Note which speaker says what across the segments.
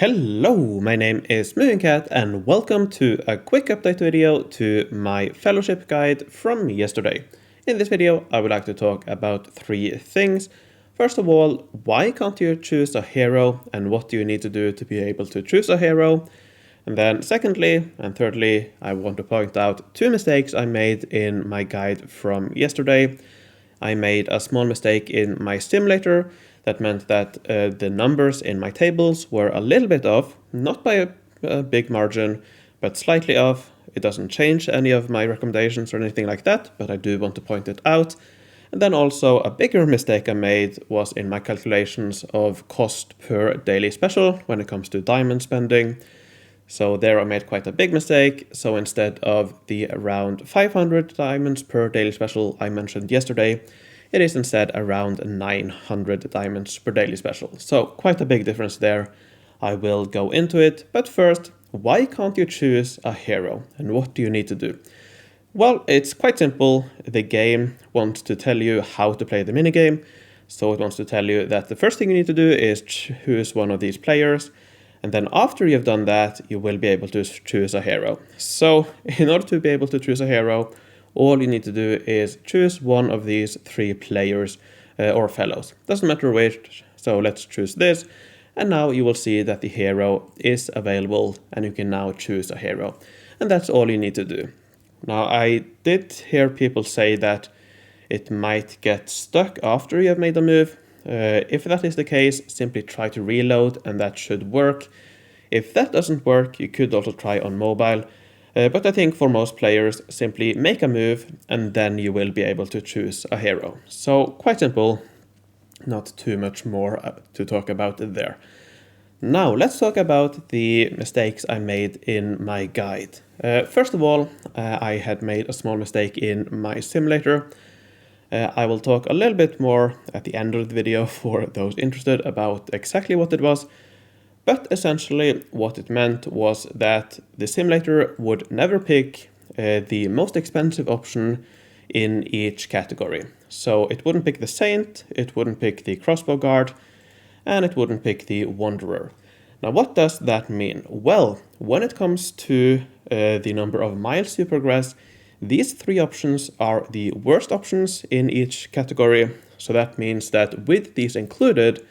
Speaker 1: Hello, my name is Cat and welcome to a quick update video to my fellowship guide from yesterday. In this video, I would like to talk about three things. First of all, why can't you choose a hero and what do you need to do to be able to choose a hero? And then secondly and thirdly, I want to point out two mistakes I made in my guide from yesterday. I made a small mistake in my simulator. That meant that the numbers in my tables were a little bit off, not by a big margin, but slightly off. It doesn't change any of my recommendations or anything like that, but I do want to point it out. And then also a bigger mistake I made was in my calculations of cost per daily special when it comes to diamond spending. So there I made quite a big mistake. So instead of the around 500 diamonds per daily special I mentioned yesterday, it is instead around 900 diamonds per daily special. So quite a big difference there. I will go into it, but first, why can't you choose a hero and what do you need to do? Well, it's quite simple. The game wants to tell you how to play the minigame. So it wants to tell you that the first thing you need to do is choose one of these players. And then after you've done that, you will be able to choose a hero. So in order to be able to choose a hero, all you need to do is choose one of these three players or fellows. Doesn't matter which, so let's choose this. And now you will see that the hero is available and you can now choose a hero. And that's all you need to do. Now I did hear people say that it might get stuck after you have made a move. If that is the case, simply try to reload and that should work. If that doesn't work, you could also try on mobile. But I think for most players, simply make a move and then you will be able to choose a hero. So quite simple, not too much more to talk about there. Now let's talk about the mistakes I made in my guide. First of all, I had made a small mistake in my simulator. I will talk a little bit more at the end of the video for those interested about exactly what it was. But essentially what it meant was that the simulator would never pick the most expensive option in each category. So it wouldn't pick the Saint, it wouldn't pick the Crossbow Guard, and it wouldn't pick the Wanderer. Now what does that mean? Well, when it comes to the number of miles you progress, these three options are the worst options in each category. So that means that with these included,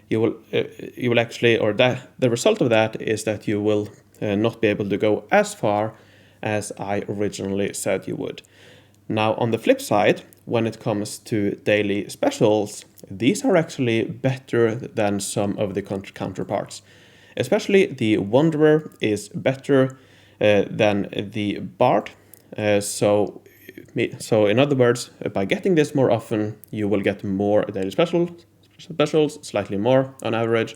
Speaker 1: you will actually, or that the result of that is that you will not be able to go as far as I originally said you would. Now on the flip side, when it comes to daily specials, these are actually better than some of the counterparts. Especially the Wanderer is better than the Bard. So in other words, by getting this more often, you will get more daily specials, slightly more on average,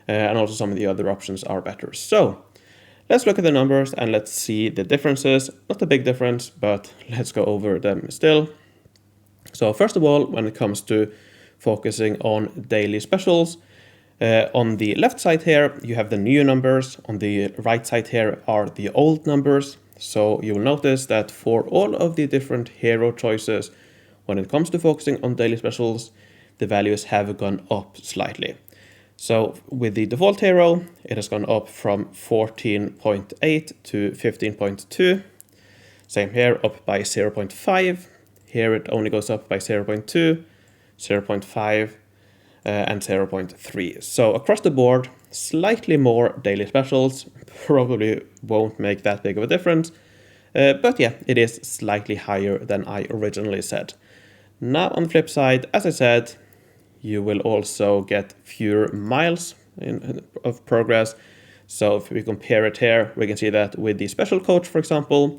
Speaker 1: and also some of the other options are better. So let's look at the numbers and let's see the differences. Not a big difference, but let's go over them still. So first of all, when it comes to focusing on daily specials, on the left side here, you have the new numbers. On the right side here are the old numbers. So you will notice that for all of the different hero choices, when it comes to focusing on daily specials, the values have gone up slightly. So with the default hero, it has gone up from 14.8 to 15.2. Same here, up by 0.5. Here it only goes up by 0.2, 0.5, and 0.3. So across the board, slightly more daily specials. Probably won't make that big of a difference. But yeah, it is slightly higher than I originally said. Now on the flip side, as I said, you will also get fewer miles of progress. So if we compare it here, we can see that with the special coach, for example,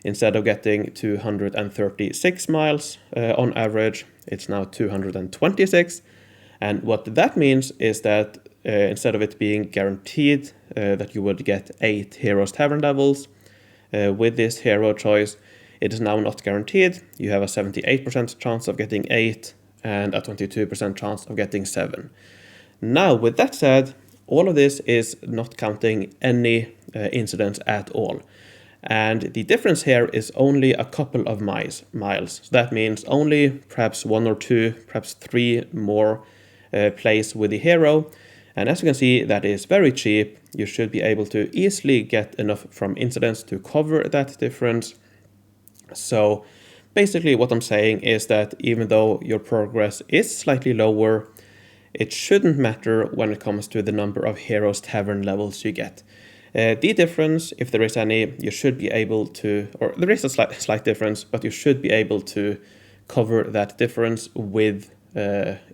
Speaker 1: instead of getting 236 miles on average, it's now 226. And what that means is that instead of it being guaranteed that you would get 8 Heroes Tavern levels, with this hero choice, it is now not guaranteed. You have a 78% chance of getting 8 and a 22% chance of getting 7. Now, with that said, all of this is not counting any incidents at all. And the difference here is only a couple of miles. So that means only perhaps 1 or 2, perhaps 3 more plays with the hero. And as you can see, that is very cheap. You should be able to easily get enough from incidents to cover that difference. So basically what I'm saying is that even though your progress is slightly lower, it shouldn't matter when it comes to the number of Heroes Tavern levels you get. The difference, if there is any, you should be able to, or there is a slight difference, but you should be able to cover that difference with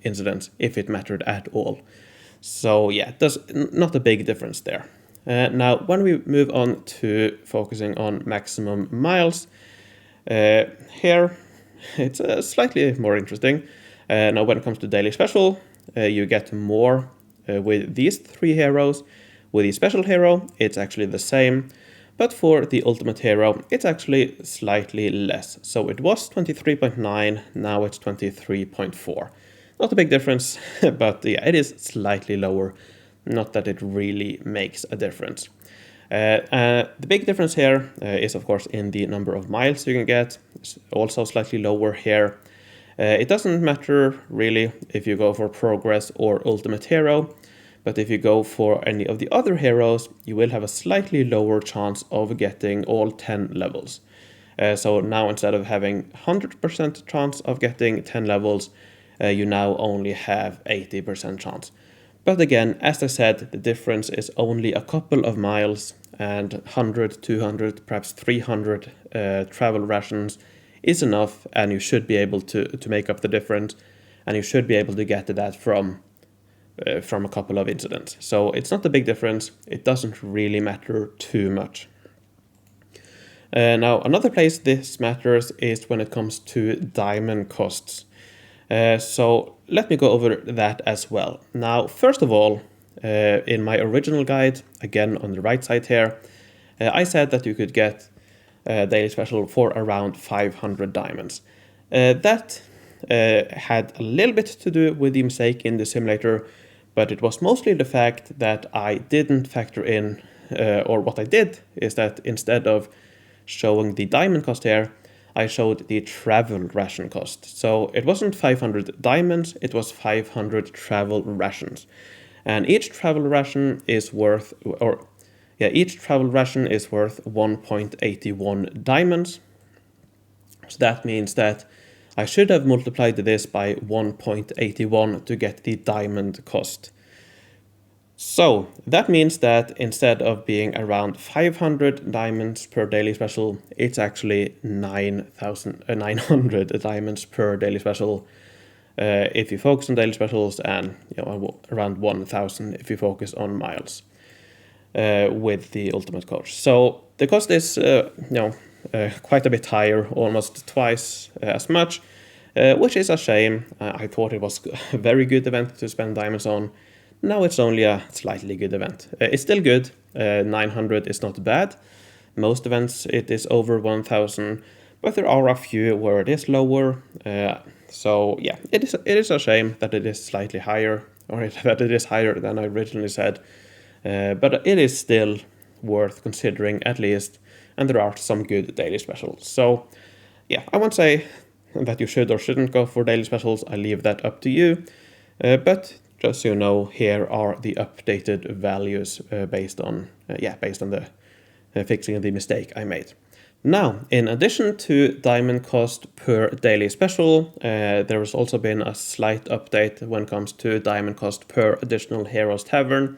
Speaker 1: incidents if it mattered at all. So yeah, there's not a big difference there. Now, when we move on to focusing on maximum miles, here it's slightly more interesting. Now, when it comes to daily special, you get more with these three heroes. With the special hero, it's actually the same, but for the ultimate hero, it's actually slightly less. So it was 23.9, now it's 23.4. Not a big difference, but yeah, it is slightly lower. Not that it really makes a difference. The big difference here is, of course, in the number of miles you can get. It's also slightly lower here. It doesn't matter really if you go for progress or ultimate hero, but if you go for any of the other heroes, you will have a slightly lower chance of getting all 10 levels. So now instead of having 100% chance of getting 10 levels, you now only have 80% chance. But again, as I said, the difference is only a couple of miles, and 100, 200, perhaps 300 travel rations is enough, and you should be able to make up the difference, and you should be able to get to that from a couple of incidents. So it's not a big difference. It doesn't really matter too much. Now, another place this matters is when it comes to diamond costs. So let me go over that as well. Now, first of all, in my original guide, again on the right side here, I said that you could get daily special for around 500 diamonds. That had a little bit to do with the mistake in the simulator, but it was mostly the fact that I didn't factor in, or what I did is that instead of showing the diamond cost here, I showed the travel ration cost. So it wasn't 500 diamonds, it was 500 travel rations. And each travel ration is worth, each travel ration is worth 1.81 diamonds. So that means that I should have multiplied this by 1.81 to get the diamond cost. So that means that instead of being around 500 diamonds per daily special, it's actually 900 diamonds per daily special if you focus on daily specials, and around 1,000 if you focus on miles with the ultimate coach. So the cost is quite a bit higher, almost twice as much, which is a shame. I thought it was a very good event to spend diamonds on. Now it's only a slightly good event. It's still good. 900 is not bad. Most events it is over 1,000, but there are a few where it is lower. So yeah, it is a shame that it is slightly higher, or that it is higher than I originally said. But it is still worth considering at least, and there are some good daily specials. So yeah, I won't say that you should or shouldn't go for daily specials. I leave that up to you. But just so you know, here are the updated values based on the fixing of the mistake I made. Now, in addition to diamond cost per daily special, there has also been a slight update when it comes to diamond cost per additional Heroes Tavern.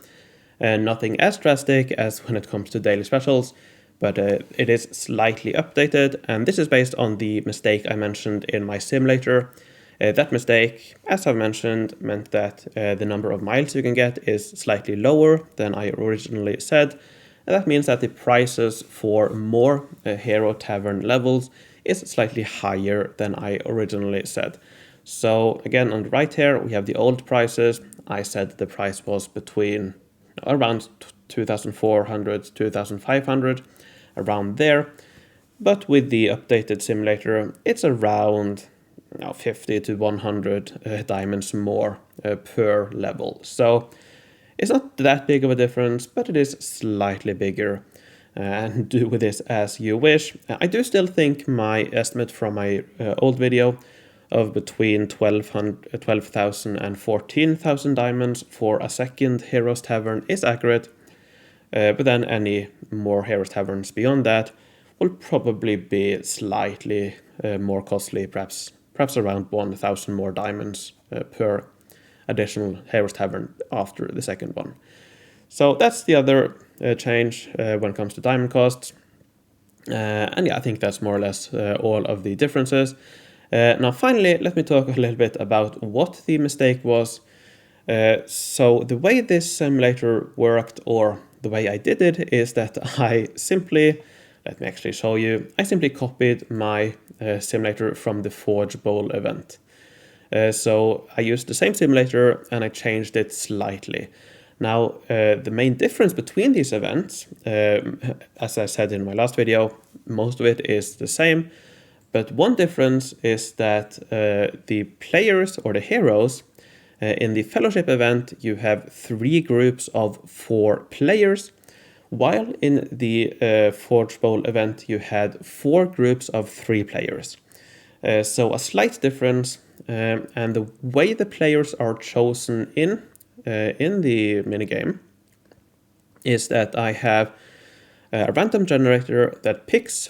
Speaker 1: Nothing as drastic as when it comes to daily specials, but it is slightly updated, and this is based on the mistake I mentioned in my simulator. That mistake, as I've mentioned, meant that the number of miles you can get is slightly lower than I originally said. And that means that the prices for more Hero Tavern levels is slightly higher than I originally said. So again, on the right here, we have the old prices. I said the price was between around 2,400, 2,500, around there. But with the updated simulator, it's around 50 to 100 diamonds more per level. So it's not that big of a difference, but it is slightly bigger. And do with this as you wish. I do still think my estimate from my old video of between 12,000 and 14,000 diamonds for a second Heroes Tavern is accurate, but then any more Heroes Taverns beyond that will probably be slightly more costly, perhaps around 1,000 more diamonds per additional Heroes Tavern after the second one. So that's the other change when it comes to diamond costs. And yeah, I think that's more or less all of the differences. Now finally, let me talk a little bit about what the mistake was. So the way this simulator worked, or the way I did it, is that I simply, let me actually show you, I simply copied my simulator from the Forge Bowl event. So I used the same simulator and I changed it slightly. Now, the main difference between these events, as I said in my last video, most of it is the same. But one difference is that the players or the heroes in the Fellowship event, you have 3 groups of 4 players, while in the Forge Bowl event, you had 4 groups of 3 players. So a slight difference, and the way the players are chosen in the minigame is that I have a random generator that picks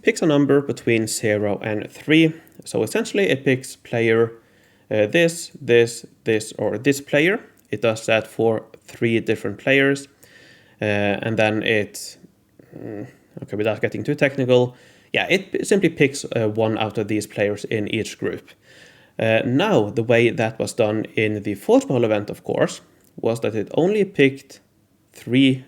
Speaker 1: picks a number between 0 and 3. So essentially it picks player this, or this player. It does that for 3 different players. And then it, okay, without getting too technical, yeah, it simply picks one out of these players in each group. Now, the way that was done in the Forge Bowl event, of course, was that it only picked the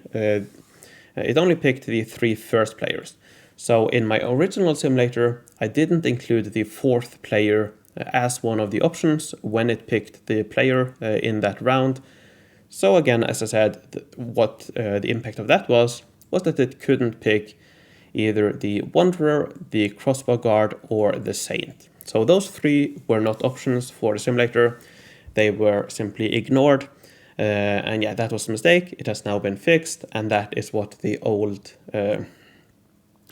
Speaker 1: 3 first players. So in my original simulator, I didn't include the 4th player as one of the options when it picked the player in that round. So again, as I said, what the impact of that was that it couldn't pick either the Wanderer, the Crossbow Guard, or the Saint. So those 3 were not options for the simulator. They were simply ignored. And yeah, that was a mistake. It has now been fixed, and that is what the old, what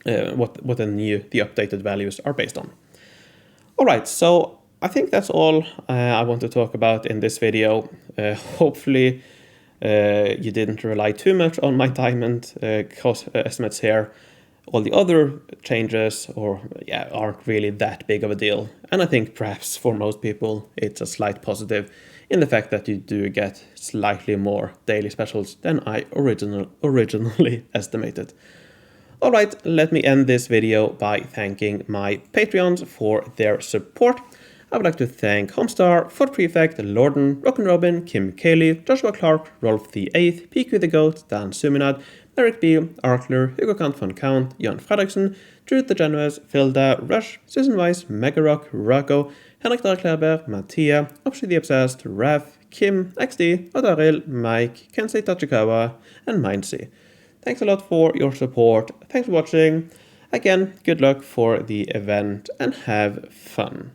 Speaker 1: the updated values are based on. All right, so I think that's all I want to talk about in this video. Hopefully you didn't rely too much on my diamond cost estimates here. All the other changes aren't really that big of a deal. And I think perhaps for most people it's a slight positive in the fact that you do get slightly more daily specials than I originally estimated. Alright, let me end this video by thanking my Patreons for their support. I would like to thank Homestar, Fort Prefect, Lorden, Rockin' Robin, Kim Cayley, Joshua Clark, Rolf the 8th, PQ the Goat, Dan Suminad, Eric B, Arkler, Hugo Kant von Count, Jan Fredriksen, Jude the Genuous, Filda, Rush, Susan Weiss, Megarock, Rocco, Henrik Darkleber, Mattia, Opshi the Obsessed, Raf, Kim, XD, Odaril, Mike, Kensei Tachikawa, and Mindsy. Thanks a lot for your support. Thanks for watching. Again, good luck for the event and have fun.